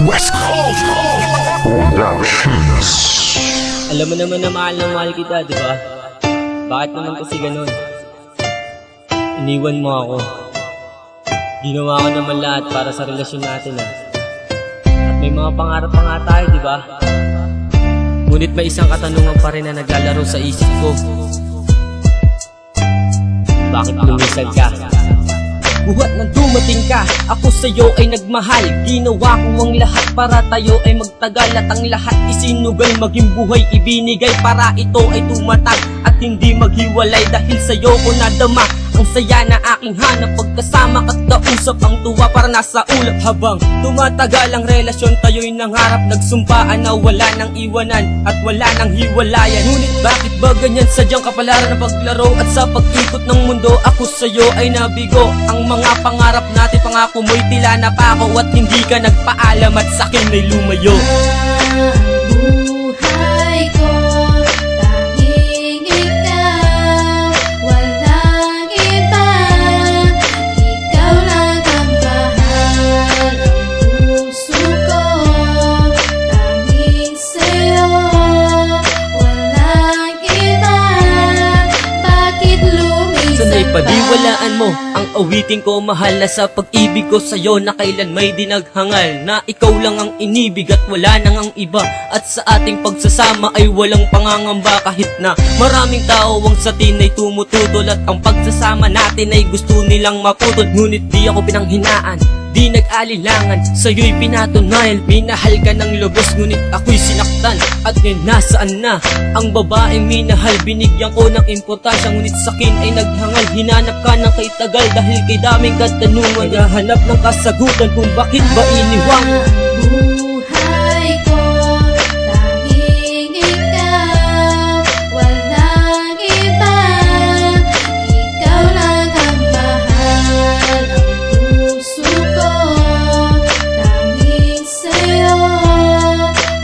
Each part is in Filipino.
West Coast Productions. Alam mo naman na mahal kita, di ba? Bakit naman kasi ganun? Iniwan mo ako. Ginawa ko naman lahat para sa relasyon natin, ah. At may mga pangarap pa nga tayo, di ba? Ngunit may isang katanungan pa rin na naglalaro sa isip ko. Bakit lumisad ka? Buhat nang dumating ka, ako sa'yo ay nagmahal. Ginawa ko ang lahat para tayo ay magtagal. At ang lahat isinugal, maging buhay ibinigay para ito ay tumatag at hindi maghiwalay. Dahil sa'yo ko nadama ang saya na aking hanap. Pagkasama at kausap ang tuwa para nasa ulap. Habang tumatagal ang relasyon, tayo'y nangarap. Nagsumpaan na wala nang iwanan at wala nang hiwalayan. Ngunit bakit ba ganyan? Sadyang kapalaran ng paglaro. At sa pag-ikot ng mundo, ako sa'yo ay nabigo. Ang mga pangarap natin, pangako mo'y tila na pako. At hindi ka nagpaalam at sa'kin ay lumayo. Buhay ko, tanging ikaw, walang iba. Ikaw lang ang mahal, ang puso ko, tanging sa'yo, walang iba. Bakit lumisan Sana'y paniwalaan mo ang awitin ko, mahal, na sa pag-ibig ko sa'yo na kailan may dinaghangal. Na ikaw lang ang inibig at wala nang ang iba. At sa ating pagsasama ay walang pangangamba. Kahit na maraming tao ang sa atin ay tumututol. At ang pagsasama natin ay gusto nilang maputol. Ngunit di ako pinanghinaan, di nag-alilangan. Sa'yo'y pinatunayan, minahal ka ng lubos. Ngunit ako'y sinaktan. At ngayon nasaan na ang babaeng minahal? Binigyan ko ng importansya, ngunit sa'kin ay naghangal. Hinanap ka ng kay tagal dahil kay daming katanungan. Naghahanap ng kasagutan kung bakit ba iniwang. buhay ko, tanging ikaw, walang iba. Ikaw lang ang mahal, ang puso ko, tanging sa'yo,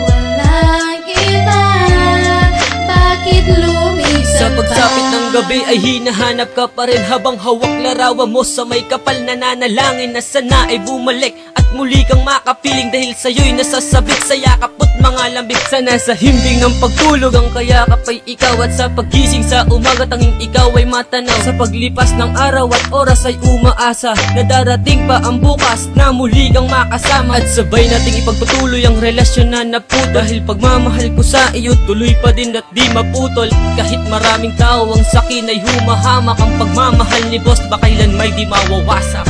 walang iba. Bakit lumisan Sa pagsapit ng gabi ay hinahanap ka pa rin. Habang hawak larawan mo sa may kapal, nananalangin na sana ay bumalik at muli kang makapiling. Dahil sa'yo'y nasasabik sa yakap at mga lambik. Sana sa himbing ng pagtulog ang kayakap ay ikaw. At sa paggising sa umaga tanging ikaw ay matanaw. Sa paglipas ng araw at oras ay umaasa na darating pa ang bukas na muli kang makasama. At sabay nating ipagpatuloy ang relasyon na naputol. Dahil pagmamahal ko sa iyo tuloy pa din at di maputol. Kahit maraming tao ang sakin ay humahamak, ang pagmamahal ni boss ba kailan may di mawawasak.